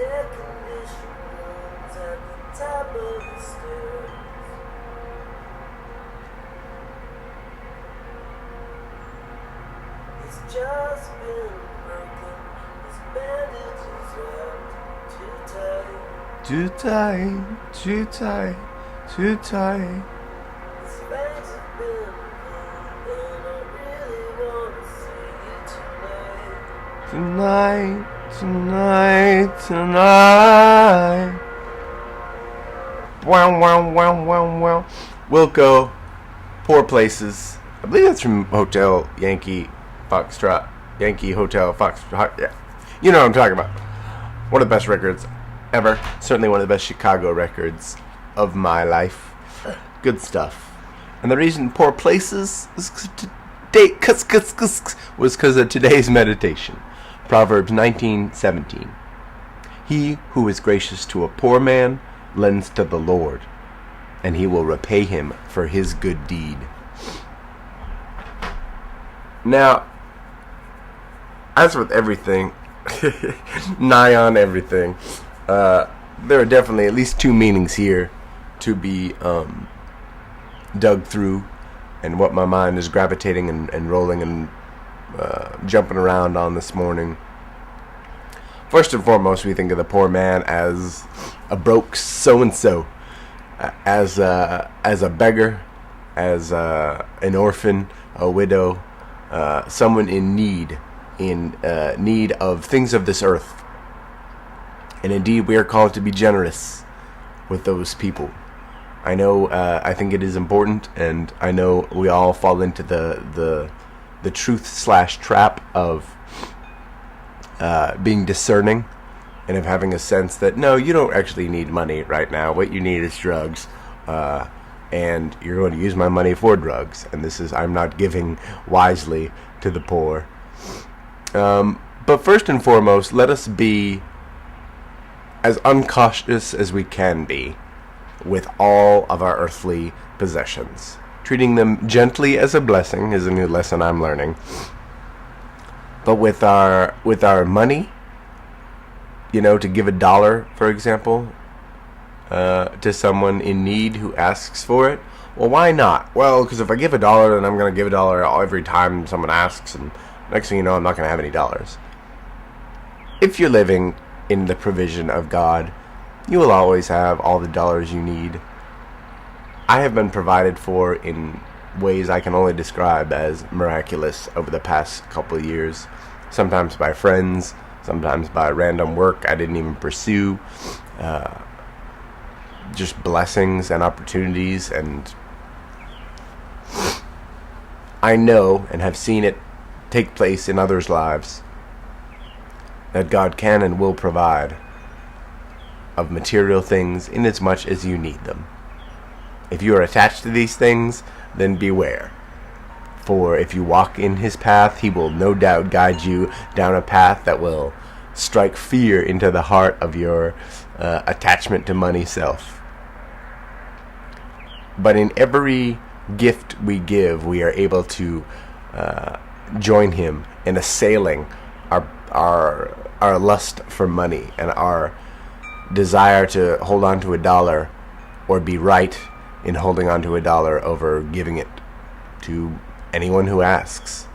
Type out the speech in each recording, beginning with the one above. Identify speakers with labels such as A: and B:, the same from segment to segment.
A: air-conditioned rooms at the top of the stairs. He's just been broken, his bandages wrapped too tight.
B: Too tight, too tight, too tight.
A: His fangs have been pulled, and I really wanna see you tonight.
B: Tonight. Wow. Wilco, Poor Places. I believe that's from Hotel Yankee Foxtrot. Yankee Hotel Foxtrot. Yeah. You know what I'm talking about. One of the best records ever. Certainly one of the best Chicago records of my life. Good stuff. And the reason Poor Places was because of today's meditation. Proverbs 19:17. He who is gracious to a poor man lends to the Lord, and he will repay him for his good deed. Now, as with everything, nigh on everything, there are definitely at least two meanings here to be dug through, and what my mind is gravitating and rolling and jumping around on this morning. First and foremost, we think of the poor man as a broke so-and-so, as a beggar, as an orphan, a widow, someone in need of things of this earth. And indeed, we are called to be generous with those people. I know, I think it is important, and I know we all fall into the truth/trap of being discerning and of having a sense that, no, you don't actually need money right now. What you need is drugs, and you're going to use my money for drugs. And I'm not giving wisely to the poor. But first and foremost, let us be as uncautious as we can be with all of our earthly possessions. Treating them gently as a blessing is a new lesson I'm learning. But with our money, to give $1, for example, to someone in need who asks for it, well, why not? Well, because if I give $1, then I'm going to give $1 every time someone asks, and next thing you know, I'm not going to have any dollars. If you're living in the provision of God, you will always have all the dollars you need. I have been provided for in ways I can only describe as miraculous over the past couple of years. Sometimes by friends, sometimes by random work I didn't even pursue. Just blessings and opportunities, and I know and have seen it take place in others' lives that God can and will provide of material things inasmuch as you need them. If you are attached to these things, then beware. For if you walk in his path, he will no doubt guide you down a path that will strike fear into the heart of your attachment to money self. But in every gift we give, we are able to join him in assailing our lust for money and our desire to hold on to $1 or be right in holding on to $1 over giving it to anyone who asks.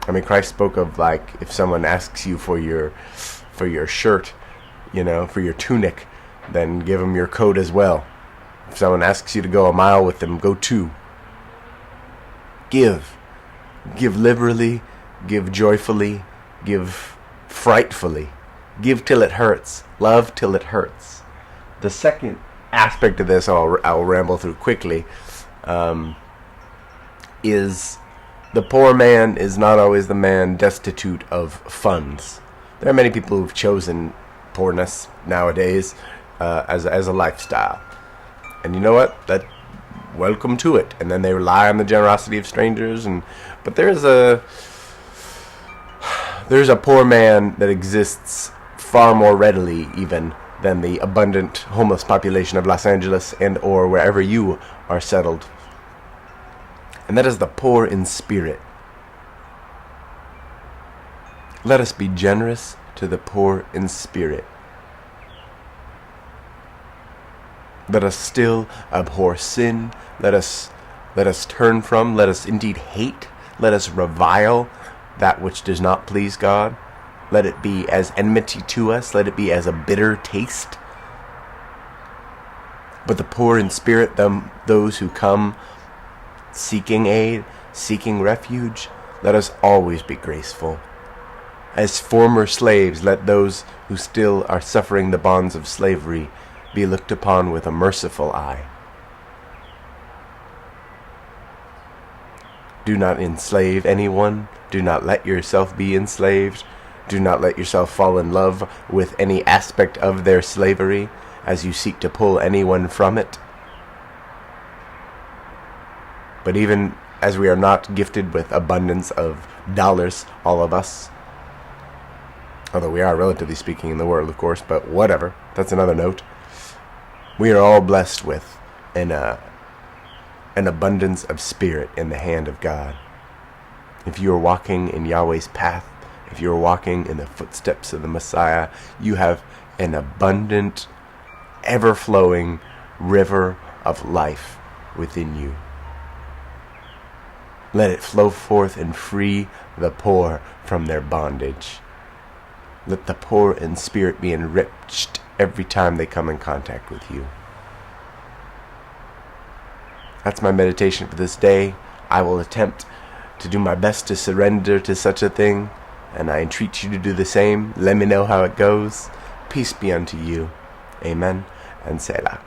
B: I mean, Christ spoke of, like, if someone asks you for your shirt, for your tunic, then give them your coat as well. If someone asks you to go a mile with them, go 2. Give liberally, give joyfully, give frightfully, give till it hurts, love till it hurts. The second aspect of this, I'll ramble through quickly, is the poor man is not always the man destitute of funds. There are many people who've chosen poorness nowadays as a lifestyle, and you know what? Welcome to it. And then they rely on the generosity of strangers, but there's a poor man that exists far more readily even than the abundant homeless population of Los Angeles and or wherever you are settled. And that is the poor in spirit. Let us be generous to the poor in spirit. Let us still abhor sin. Let us turn from, let us indeed hate, let us revile that which does not please God. Let it be as enmity to us. Let it be as a bitter taste. But the poor in spirit, those who come seeking aid, seeking refuge, let us always be graceful. As former slaves, let those who still are suffering the bonds of slavery be looked upon with a merciful eye. Do not enslave anyone. Do not let yourself be enslaved. Do not let yourself fall in love with any aspect of their slavery as you seek to pull anyone from it. But even as we are not gifted with abundance of dollars, all of us, although we are relatively speaking in the world, of course, but whatever, that's another note. We are all blessed with an abundance of spirit in the hand of God. If you are walking in Yahweh's path, if you are walking in the footsteps of the Messiah, you have an abundant, ever-flowing river of life within you. Let it flow forth and free the poor from their bondage. Let the poor in spirit be enriched every time they come in contact with you. That's my meditation for this day. I will attempt to do my best to surrender to such a thing, and I entreat you to do the same. Let me know how it goes. Peace be unto you. Amen and Selah.